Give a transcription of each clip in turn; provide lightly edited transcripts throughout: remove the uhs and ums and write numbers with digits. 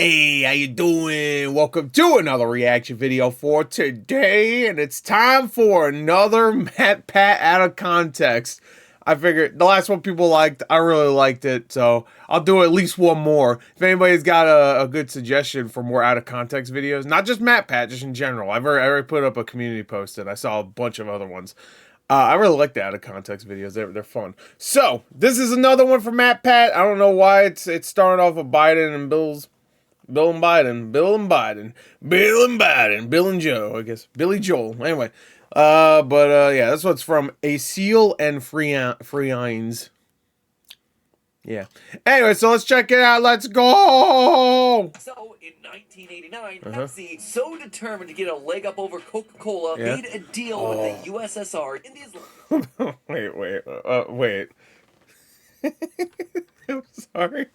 Hey, how you doing? Welcome to another reaction video for today, and it's time for another MatPat out of context. I figured the last one people liked, I really liked it, so I'll do at least one more. If anybody's got a good suggestion for more out of context videos, not just MatPat, just in general. I already put up a community post and I saw a bunch of other ones. I really like the out of context videos. They're fun. So this is another one for MatPat. I don't know why it's starting off with Biden and Bill and Joe, I guess. Billy Joel. Anyway. Yeah, that's what's from A Seal and Freines. Yeah. Anyway, so let's check it out. Let's go! So, in 1989, Pepsi, so determined to get a leg up over Coca-Cola, made a deal with the USSR in these... wait. I'm sorry.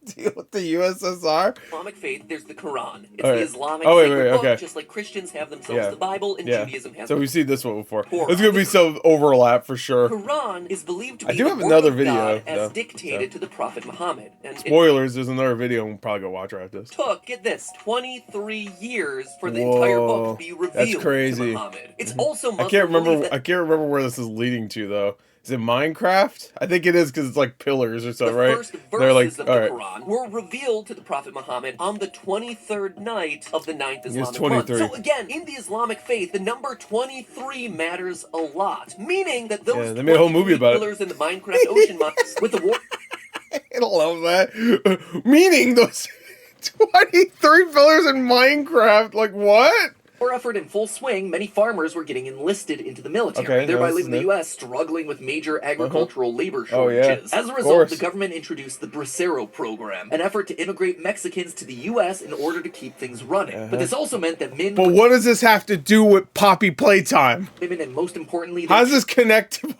Deal with the USSR? Islamic faith, there's the Quran. It's the Islamic book, just like Christians have themselves the Bible, and Judaism has... So we've seen this one before. There's gonna be some overlap for sure. Quran is believed to be the word of God as dictated to the Prophet Muhammad. And spoilers, there's another video we'll probably go watch right after this. Took, get this, 23 years for the entire book to be revealed to Muhammad. It's also I can't remember where this is leading to though. Is it Minecraft? I think it is because it's like pillars or something, right? The first verses of the Quran were revealed to the Prophet Muhammad on the 23rd night of the 9th Islamic month. So again, in the Islamic faith, the number 23 matters a lot. Meaning that those they made a whole movie about pillars in the Minecraft ocean mines with the war... I love that. Meaning those 23 pillars in Minecraft, like what? effort in full swing, many farmers were getting enlisted into the military, thereby leaving the U.S. struggling with major agricultural labor shortages. As a result, the government introduced the Brasero program, an effort to immigrate Mexicans to the U.S. in order to keep things running. But this also meant that men... But what does this have to do with Poppy Playtime? Women, and most importantly... How does this connect to...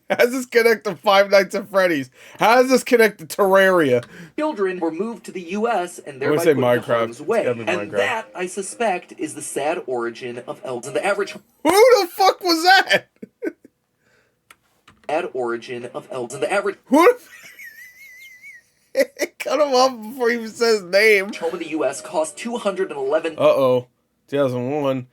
How does this connect to Five Nights at Freddy's? How does this connect to Terraria? Children were moved to the U.S. and thereby put in harm's way. And that, I suspect, is the sad origin of elves. And the average... Who the fuck was that? Sad origin of elves. And the average... Who the... Cut him off before he even says his name. Home in the U.S. cost $211... 2001...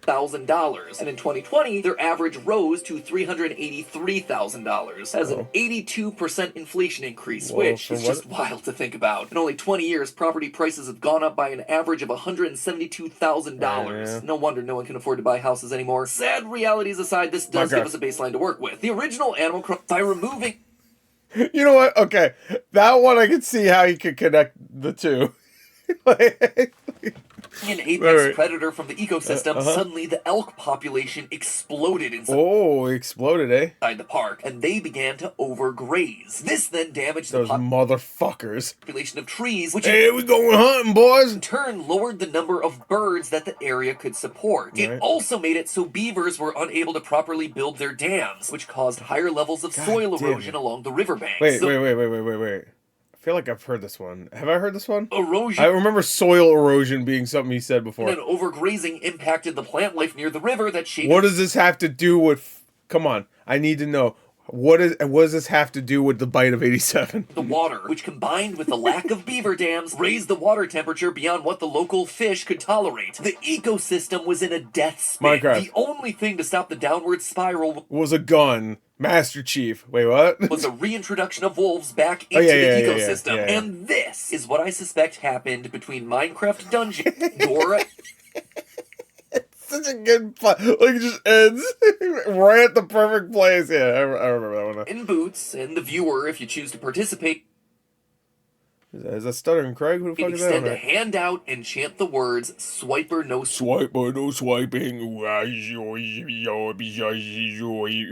$1,000, and in 2020 their average rose to $383,000. That's an 82% inflation increase, which is just wild to think about. In only 20 years, property prices have gone up by an average of $172,000. No wonder no one can afford to buy houses anymore. Sad realities aside, this does give us a baseline to work with. The original Animal Crossing, by removing... You know what? Okay, that one I can see how you could connect the two. An apex predator from the ecosystem, suddenly the elk population exploded inside the park, and they began to overgraze. This then damaged those motherfuckers. Population of trees, which we going hunting, boys. In turn lowered the number of birds that the area could support. It also made it so beavers were unable to properly build their dams, which caused higher levels of soil erosion along the riverbanks. Wait. I feel like I've heard this one. Have I heard this one? Erosion. I remember soil erosion being something he said before. And overgrazing impacted the plant life near the river that shaped... What does this have to do with... Come on, I need to know. What does this have to do with the bite of 87? The water, which combined with the lack of beaver dams, raised the water temperature beyond what the local fish could tolerate. The ecosystem was in a death spin. The only thing to stop the downward spiral was a gun. Master Chief. Wait, what? Was a reintroduction of wolves back into the ecosystem. And this is what I suspect happened between Minecraft Dungeon, Dora... Such a good fun. Like, it just ends right at the perfect place. Yeah, I remember that one. In Boots, and the viewer, if you choose to participate... Is that Stuttering Craig? Who the fuck is that? Extend a hand out and chant the words, Swiper no Swiper no swiping.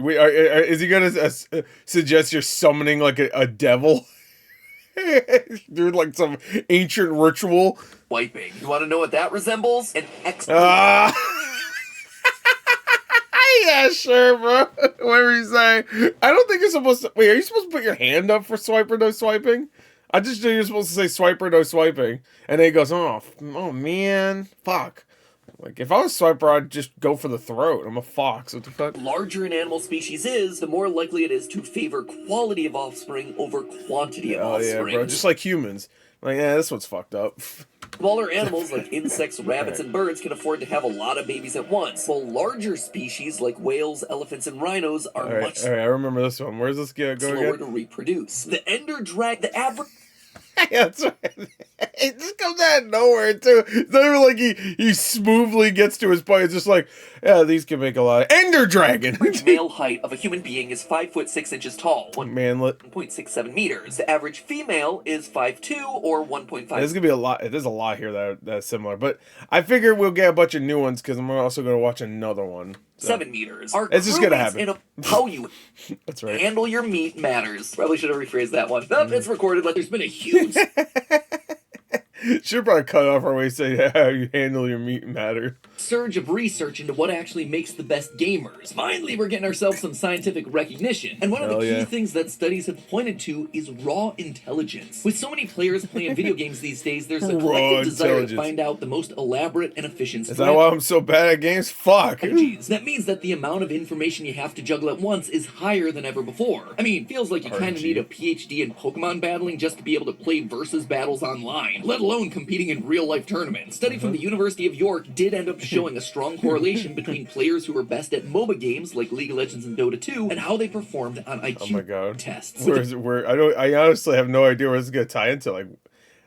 Wait, is he gonna suggest you're summoning like a devil? Doing like some ancient ritual? Swiping. You want to know what that resembles? An yeah, sure, bro. Whatever you say. I don't think you're supposed to... Wait, are you supposed to put your hand up for swiper no swiping? I just knew you're supposed to say swiper no swiping. And then he goes, oh man, fuck. Like, if I was Swiper, I'd just go for the throat. I'm a fox. What the fuck? Larger an animal species is, the more likely it is to favor quality of offspring over quantity of offspring. Oh, yeah, bro. Just like humans. Like, yeah, this one's fucked up. Smaller animals like insects, rabbits, and birds can afford to have a lot of babies at once, while larger species like whales, elephants, and rhinos are much I remember this one. Where's this go slower again? to reproduce. The ender drag, the average... Yeah, that's right. It just comes out of nowhere, too. It's not even like he smoothly gets to his point. It's just like, yeah, these can make a lot of... Ender dragon! male height of a human being is 5 foot 6 inches tall. Manlet. 1.67 meters. The average female is 5'2" or 1.5. There's gonna be a lot. There's a lot here that's similar, but I figure we'll get a bunch of new ones because I'm also gonna watch another one. So. 7 meters. It's just gonna happen. How you That's right. handle your meat matters. Probably should have rephrased that one. Nope, it's recorded. Like there's been a huge Should probably cut off our way say how you handle your meat matter. surge of research into what actually makes the best gamers. Finally, we're getting ourselves some scientific recognition. And one of the key things that studies have pointed to is raw intelligence. With so many players playing video games these days, there's a collective desire to find out the most elaborate and efficient strategy. Is that why I'm so bad at games? Fuck. That means that the amount of information you have to juggle at once is higher than ever before. I mean, feels like you kind of need a PhD in Pokemon battling just to be able to play versus battles online, let alone competing in real-life tournaments. Study from the University of York did end up showing a strong correlation between players who were best at MOBA games like League of Legends and Dota 2 and how they performed on IQ tests. I honestly have no idea where this is gonna tie into. Like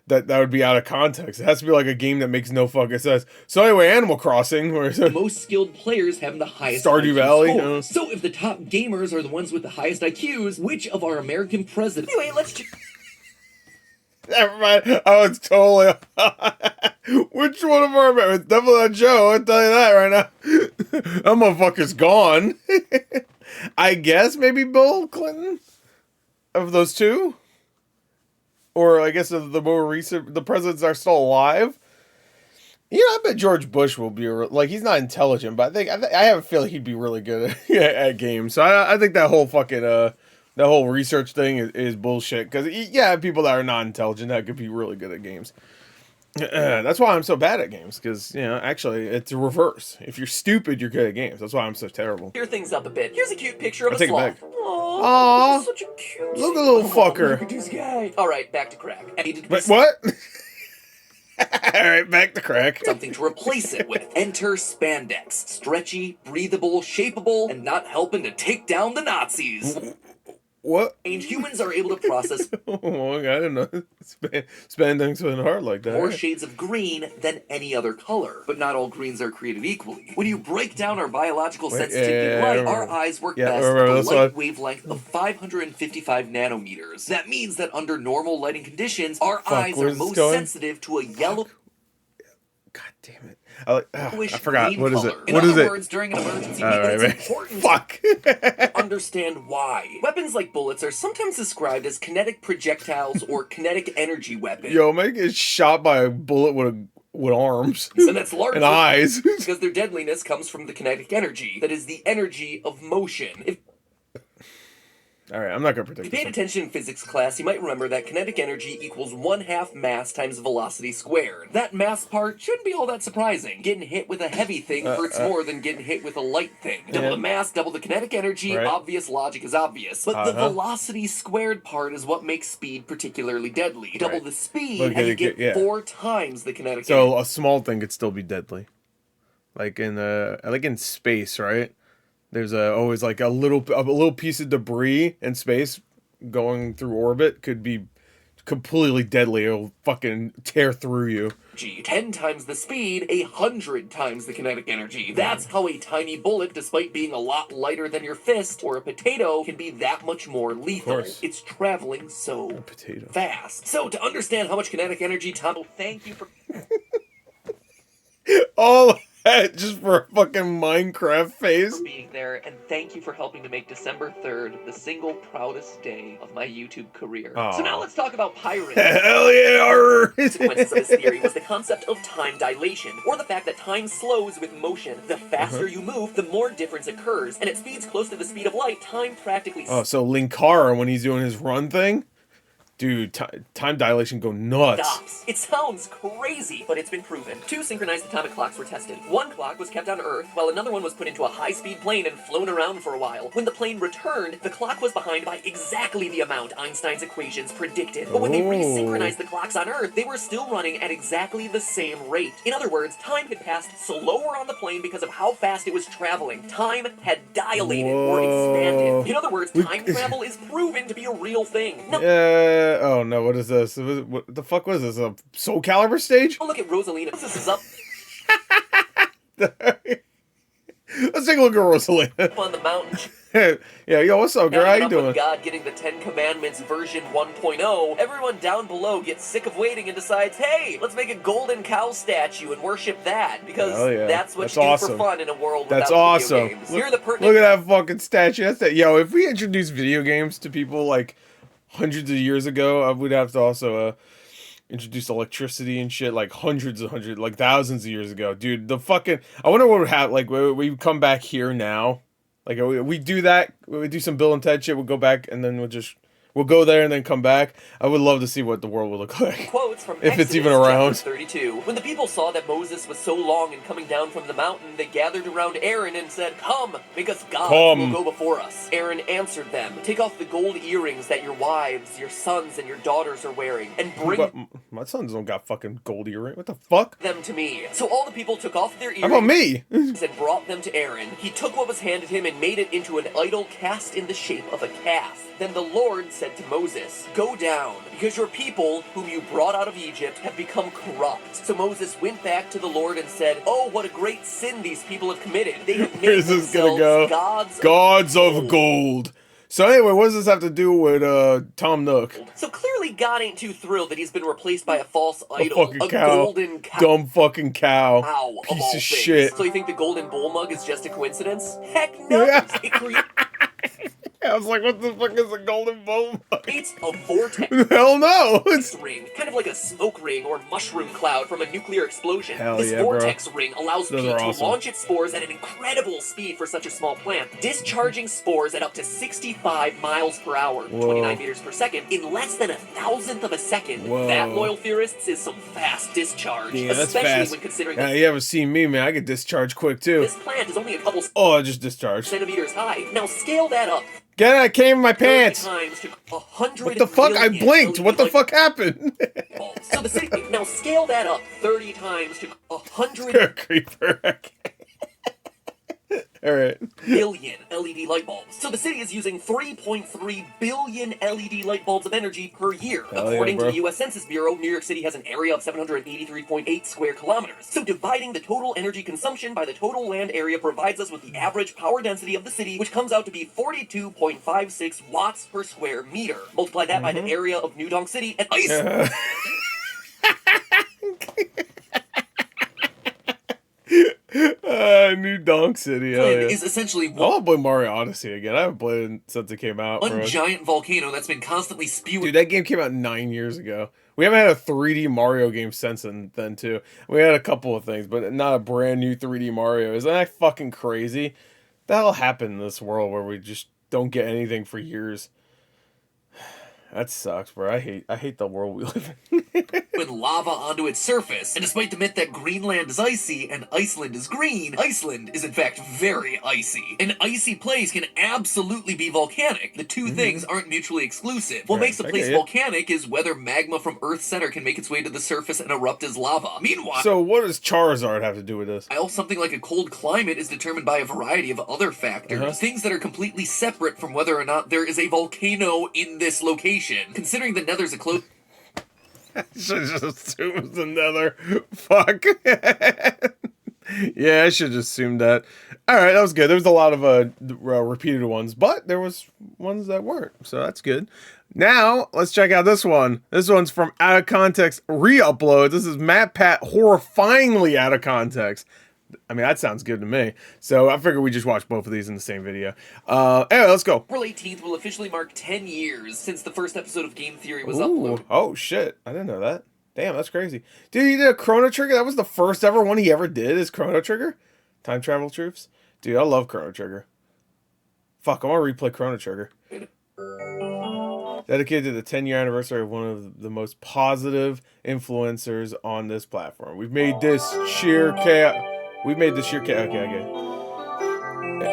that would be out of context. It has to be like a game that makes no fucking sense. So anyway, Animal Crossing, where the most skilled players having the highest Stardew IQ Valley. Score. So if the top gamers are the ones with the highest IQs, which of our American presidents? Anyway, let's. Never mind. I was totally. Which one of our? It's definitely not Joe. I'll tell you that right now. That motherfucker's gone. I guess maybe Bill Clinton. Of those two, or I guess of the more recent, the presidents are still alive. You know, I bet George Bush will be like he's not intelligent, but I have a feeling he'd be really good at games. So I think that whole fucking that whole research thing is bullshit. Because yeah, people that are not intelligent that could be really good at games. That's why I'm so bad at games. Because you know, actually, it's the reverse. If you're stupid, you're good at games. That's why I'm so terrible. Clear things up a bit. Here's a cute picture of a sloth. Aww, such a cute. Look at little fucker. Look at this guy. All right, back to crack. Wait, what? All right, back to crack. Something to replace it with. Enter Spandex. Stretchy, breathable, shapeable, and not helping to take down the Nazis. What? And humans are able to process oh, I didn't know Spandex was hard like that. More shades of green than any other color. But not all greens are created equally. When you break down our biological sensitivity to light, our eyes work best at a light wavelength of 555 nanometers. That means that under normal lighting conditions, our eyes are most sensitive to a yellow... God damn it. I forgot. What is it? In other words, during an emergency, it's important to understand why. Weapons like bullets are sometimes described as kinetic projectiles or kinetic energy weapons. Yo, man gets shot by a bullet with arms and that's largely and eyes because their deadliness comes from the kinetic energy. That is the energy of motion. All right, I'm not going to predict If you paid attention in physics class, you might remember that kinetic energy equals 1/2 mass times velocity squared. That mass part shouldn't be all that surprising. Getting hit with a heavy thing hurts more than getting hit with a light thing. Double the mass, double the kinetic energy, obvious logic is obvious. But the velocity squared part is what makes speed particularly deadly. Double the speed and you get 4 times the kinetic energy. So a small thing could still be deadly. Like in space, right? There's always like a little piece of debris in space going through orbit could be completely deadly. It'll fucking tear through you. 10 times the speed, 100 times the kinetic energy. That's how a tiny bullet, despite being a lot lighter than your fist or a potato, can be that much more lethal. It's traveling so fast. So to understand how much kinetic energy, Tom, thank you for... All just for a fucking Minecraft face. For being there, and thank you for helping to make December 3rd the single proudest day of my YouTube career. So now let's talk about pirates. Hell yeah! The consequences of this theory was the concept of time dilation, or the fact that time slows with motion. The faster you move, the more difference occurs, and at speeds close to the speed of light, time practically... Oh, so Linkara, when he's doing his run thing, Dude, time dilation go nuts. Stops. It sounds crazy, but it's been proven. 2 synchronized atomic clocks were tested. One clock was kept on Earth, while another one was put into a high-speed plane and flown around for a while. When the plane returned, the clock was behind by exactly the amount Einstein's equations predicted. But when they resynchronized the clocks on Earth, they were still running at exactly the same rate. In other words, time had passed slower on the plane because of how fast it was traveling. Time had dilated or expanded. In other words, time travel is proven to be a real thing. No, oh no, what is this? What the fuck was this? A Soul Calibur stage? Oh, look at Rosalina. This is up. Let's take a look at Rosalina. Up on the mountain. Yeah, yo, what's up, girl? How you doing? God getting the 10 Commandments version 1.0, everyone down below gets sick of waiting and decides, hey, let's make a golden cow statue and worship that, because that's what you do for fun in a world without video games. Look at that fucking statue. That's that. Yo, if we introduce video games to people like hundreds of years ago, we'd have to also introduce electricity and shit like like thousands of years ago. Dude, the fucking, I wonder what would happen, like, we come back here now. Like, we do that, we do some Bill and Ted shit, we'll go back, and then we'll go there and then come back. I would love to see what the world would look like. Quotes from if it's even around. 32. When the people saw that Moses was so long and coming down from the mountain, they gathered around Aaron and said, come, make us gods who will go before us. Aaron answered them, take off the gold earrings that your wives, your sons, and your daughters are wearing, and bring... My sons don't got fucking gold earrings. What the fuck? Them to me. So all the people took off their earrings. How about me? And brought them to Aaron. He took what was handed him and made it into an idol cast in the shape of a calf. Then the Lord said to Moses, go down, because your people, whom you brought out of Egypt, have become corrupt. So Moses went back to the Lord and said, oh, what a great sin these people have committed. They have made themselves gods of gold. So anyway, what does this have to do with Tom Nook? So clearly God ain't too thrilled that he's been replaced by a false idol. A golden cow. Dumb fucking cow. Piece of shit. So you think the golden bull mug is just a coincidence? Heck no! I was like, what the fuck is a golden bull mug? It's a vortex. Hell no! It's ring, kind of like a smoke ring or mushroom cloud from a nuclear explosion. This vortex ring allows pea to launch its spores at an incredible speed for such a small plant, discharging spores at up to 65 miles per hour, 29 meters per second, in less than 1,000th of a second. That, loyal theorists, is some fast discharge. Yeah, that's especially fast. when considering you haven't seen me, man. I get discharged quick, too. This plant is only a couple I just discharged. centimeters high. Now scale that up. Get it, I came in my pants. What the fuck? I blinked. What the fuck happened? So the city, now scale that up 30 times to 100 creeper. All right. billion LED light bulbs. So the city is using 3.3 billion LED light bulbs of energy per year. According to the U.S. Census Bureau, New York City has an area of 783.8 square kilometers. So dividing the total energy consumption by the total land area provides us with the average power density of the city, which comes out to be 42.56 watts per square meter. Multiply that by the area of New Donk City and ice. New Donk City. Is essentially I want to play Mario Odyssey again. I haven't played it since it came out. One giant volcano that's been constantly spewing. Dude, that game came out 9 years ago. We haven't had a 3D Mario game since then, too. We had a couple of things, but not a brand new 3D Mario. Isn't that fucking crazy? The hell happened in this world where we just don't get anything for years? That sucks, bro. I hate the world we live in. With lava onto its surface, and despite the myth that Greenland is icy and Iceland is green, Iceland is in fact very icy. An icy place can absolutely be volcanic. The two things aren't mutually exclusive. What makes a place volcanic is whether magma from Earth's center can make its way to the surface and erupt as lava. Meanwhile, so what does Charizard have to do with this? Something like a cold climate is determined by a variety of other factors. Things that are completely separate from whether or not there is a volcano in this location. Considering the Nether's a close... I should just assume it's the Nether. Fuck. Yeah, I should just assume that. Alright, that was good. There was a lot of repeated ones, but there was ones that weren't, so that's good. Now, let's check out this one. This one's from Out of Context Re-Upload. This is MatPat Horrifyingly Out of Context. I mean, that sounds good to me. So I figured we just watch both of these in the same video. Anyway, let's go. April 18th will officially mark 10 years since the first episode of Game Theory was uploaded. Oh, shit. I didn't know that. Damn, that's crazy. Dude, he did a Chrono Trigger? That was the first ever one he ever did, is Chrono Trigger? Time Travel Troops? Dude, I love Chrono Trigger. Fuck, I want to replay Chrono Trigger. dedicated to the 10-year anniversary of one of the most positive influencers on this platform. We've made this sheer chaos. Okay.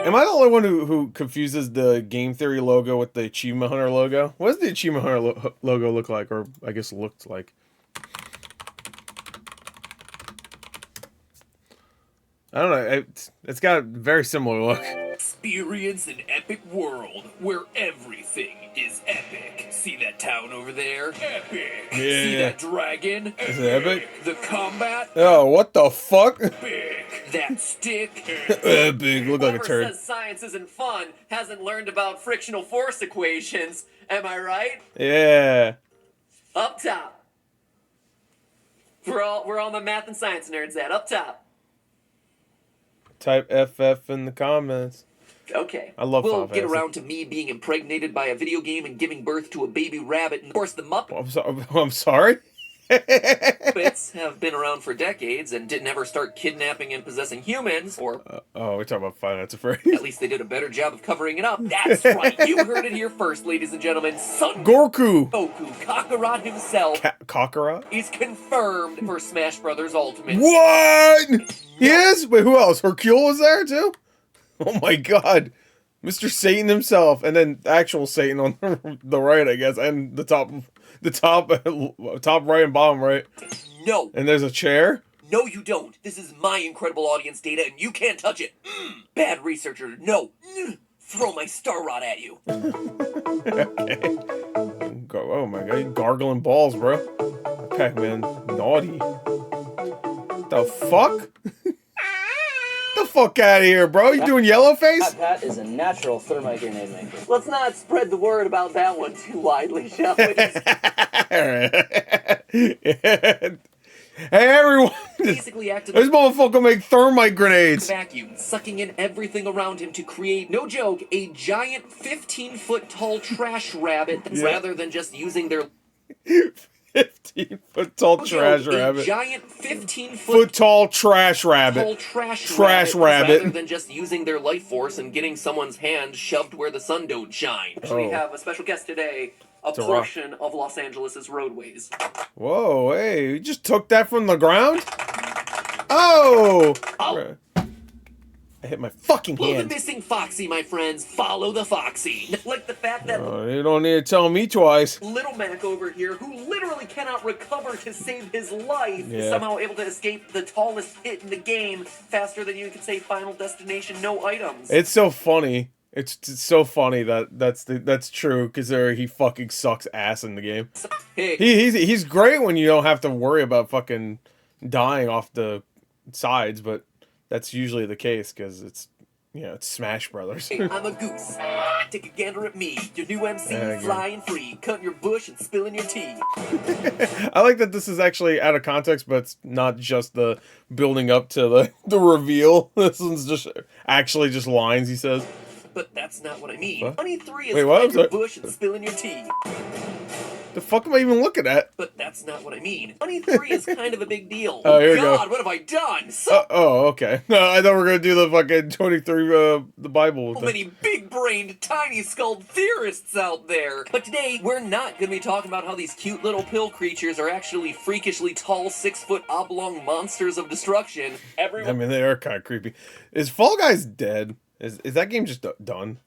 Am I the only one who confuses the Game Theory logo with the Achievement Hunter logo? What does the Achievement Hunter logo look like, or I guess looked like? I don't know. It's got a very similar look. Experience an epic world where everything is epic. See that town over there? Epic. Yeah. See that dragon? Epic. Is it epic? The combat? Oh, what the fuck? Epic. That stick? Epic. Look like a turd. Whoever says science isn't fun hasn't learned about frictional force equations. Am I right? Yeah. Up top. We're all my math and science nerds at up top. Type FF in the comments. Okay. I love We'll Final get Fantasy. around to me being impregnated by a video game and giving birth to a baby rabbit, and of course the Muppets. I'm sorry? Muppets have been around for decades and didn't ever start kidnapping and possessing humans, or Oh, we're talking about Five Nights at Freddy's. at least they did a better job of covering it up. That's right, you heard it here first, ladies and gentlemen. Son Goku! Goku, Kakarot himself, Kakarot? is confirmed for Smash Brothers Ultimate. What? He is? Wait, who else? Hercule was there too? Oh my god. Mr. Satan himself, and then actual Satan on the right, I guess, and the top right and bottom right. No. And there's a chair? No, you don't. This is my incredible audience data, and you can't touch it. Bad researcher. No. Throw my star rod at you. Okay. Oh my god, you gargling balls, bro. Okay, man. Naughty. The fuck? The fuck out of here, bro. You doing yellow face? MatPat is a natural thermite grenade maker. Let's not spread the word about that one too widely, shall we? Hey, everyone. Basically acted This like motherfucker make thermite grenades. vacuum, sucking in everything around him to create, no joke, a giant 15-foot tall trash rabbit rather than just using their 15-foot tall trash a rabbit. giant 15-foot Foot tall trash rabbit. tall trash Trash rabbit. rather than just using their life force and getting someone's hand shoved where the sun don't shine. So we have a special guest today, a Dora. portion of Los Angeles' roadways. Whoa, hey, you just took that from the ground? Oh! Oh. I hit my fucking Follow the hand. missing Foxy, my friends. Follow the Foxy. Like the fact that You don't need to tell me twice. Little Mac over here, who literally cannot recover to save his life, is somehow able to escape the tallest pit in the game faster than you can say Final Destination, no items. It's so funny. It's so funny that's true because he fucking sucks ass in the game. Hey, He's great when you don't have to worry about fucking dying off the sides, but that's usually the case because it's Smash Brothers. I'm a goose. Take a gander at me, your new MC, flying free, cutting your bush and spilling your tea. I like that this is actually out of context, but it's not just the building up to the reveal. This one's just actually just lines he says. But that's not what I mean. What? 23 is Wait, what? I'm cutting your sorry. bush and spilling your tea. The fuck am I even looking at? But that's not what I mean. 23 is kind of a big deal. Oh, here we go. God, what have I done? So Oh, okay. No, I thought we were gonna do the fucking 23, the Bible thing. many big-brained, tiny-skulled theorists out there. But today, we're not going to be talking about how these cute little pill creatures are actually freakishly tall, 6-foot oblong monsters of destruction. I mean, they are kind of creepy. Is Fall Guys dead? Is that game just done?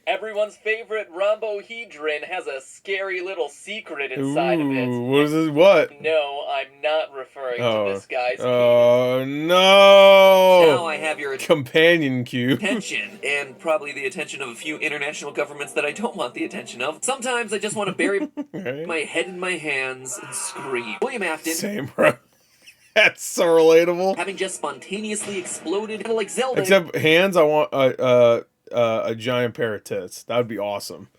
Everyone's favorite rhombohedron has a scary little secret inside of it. What is this? What? No, I'm not referring to this guy's Oh, Now no! I have your Companion cube. attention, and probably the attention of a few international governments that I don't want the attention of. Sometimes I just want to bury my head in my hands and scream. William Afton, Same, bro. That's so relatable. having just spontaneously exploded, kind of like Zelda. Except hands, I want a giant pair of tits. That would be awesome.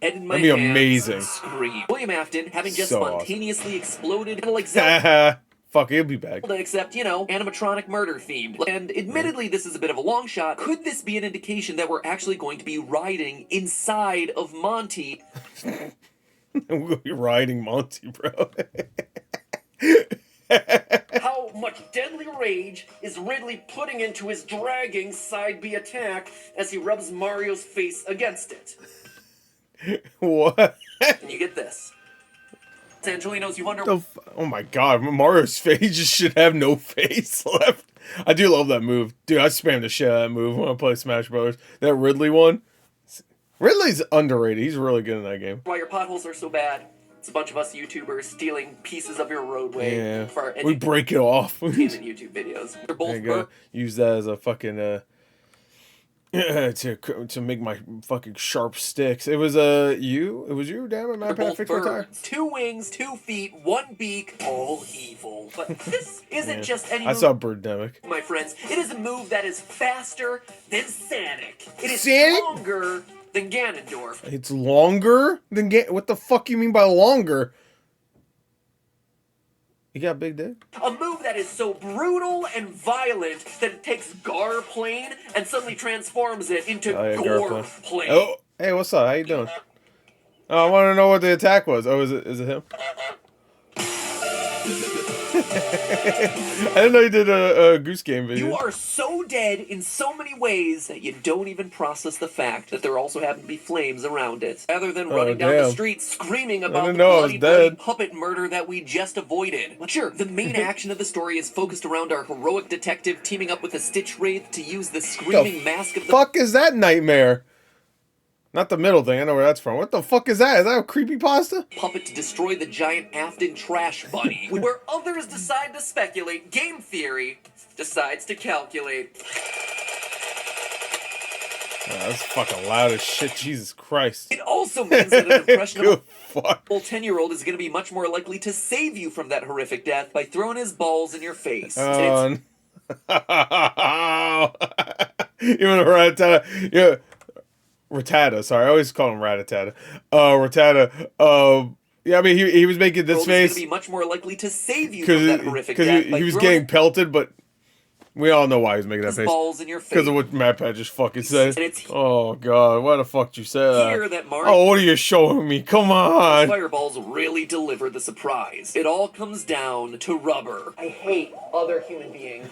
Head in my That'd be hands amazing. and scream. William Afton, having just So awesome. spontaneously exploded, kind of like Zelda. Fuck, it'll be back. Except, animatronic murder themed. And admittedly, this is a bit of a long shot. Could this be an indication that we're actually going to be riding inside of Monty? We'll be riding Monty, bro. How much deadly rage is Ridley putting into his dragging side B attack as he rubs Mario's face against it? What? And you get this. Angelinos, you wonder. Oh my god, Mario's face just should have no face left. I do love that move. Dude, I spam the shit out of that move when I play Smash Brothers. That Ridley one. Ridley's underrated. He's really good in that game. Why your potholes are so bad. It's a bunch of us YouTubers stealing pieces of your roadway for our we break it off. YouTube videos. They're both use that as a fucking to make my fucking sharp sticks. It was you. It was you. Damn it, MatPat. Fix my tire. 2 wings, 2 feet, 1 beak, all evil. But this isn't just any. I saw Birdemic. My friends, it is a move that is faster than Sonic. It is Sonic? longer than Ganondorf. It's longer than what the fuck you mean by longer? You got a big dick? A move that is so brutal and violent that it takes Garplane and suddenly transforms it into Goreplane. Oh, hey, what's up? How you doing? Oh, I want to know what the attack was. Oh, is it him? I didn't know you did a Goose Game video. You are so dead in so many ways that you don't even process the fact that there also happen to be flames around it. Rather than running down the street screaming about the bloody puppet murder that we just avoided. But sure, the main action of the story is focused around our heroic detective teaming up with a Stitch Wraith to use the screaming mask of the fuck is that nightmare? Not the middle thing, I know where that's from. What the fuck is that? Is that a creepypasta? Puppet to destroy the giant Afton trash bunny. Where others decide to speculate, game theory decides to calculate. That's fucking loud as shit, Jesus Christ. It also means that an impressionable 10-year-old is going to be much more likely to save you from that horrific death by throwing his balls in your face. Even Rattata, yeah. Rattata, sorry, I always call him Rattata. Rattata, yeah, I mean, he was making this face. Going to be much more likely to save you from that horrific death. Because he was getting pelted, but we all know why he was making that face. Balls in your face. Because of what MatPat just fucking said. Oh, God, why the fuck did you say that? Oh, what are you showing me? Come on. Fireballs really deliver the surprise. It all comes down to rubber. I hate other human beings.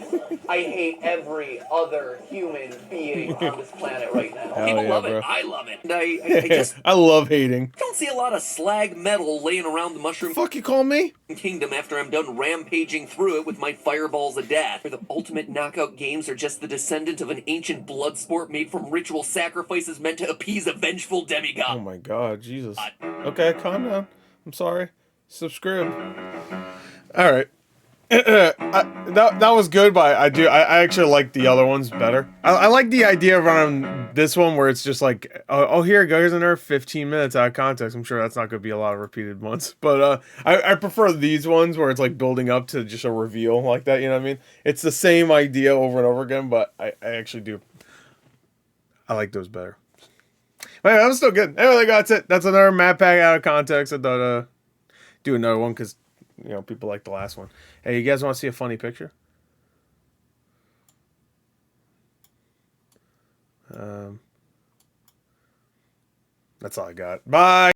I hate every other human being on this planet right now. People love it. I love it. And I just... I love hating. I don't see a lot of slag metal laying around the Mushroom fuck you call me? Kingdom after I'm done rampaging through it with my fireballs of death. Where the ultimate knockout games are just the descendant of an ancient blood sport made from ritual sacrifices meant to appease a vengeful demigod. Oh my god, Jesus. Okay, calm down. I'm sorry. Subscribe. Alright. That was good, but I actually like the other ones better. I like the idea around this one where it's just like, oh here it goes, here's another 15 minutes out of context. I'm sure that's not going to be a lot of repeated ones, but I prefer these ones where it's like building up to just a reveal like that. You know what I mean? It's the same idea over and over again, but I actually do. I like those better. But that was still good. Anyway, that's it. That's another MatPat out of context. I thought do another one because, you know, people like the last one. Hey, you guys want to see a funny picture? That's all I got. Bye!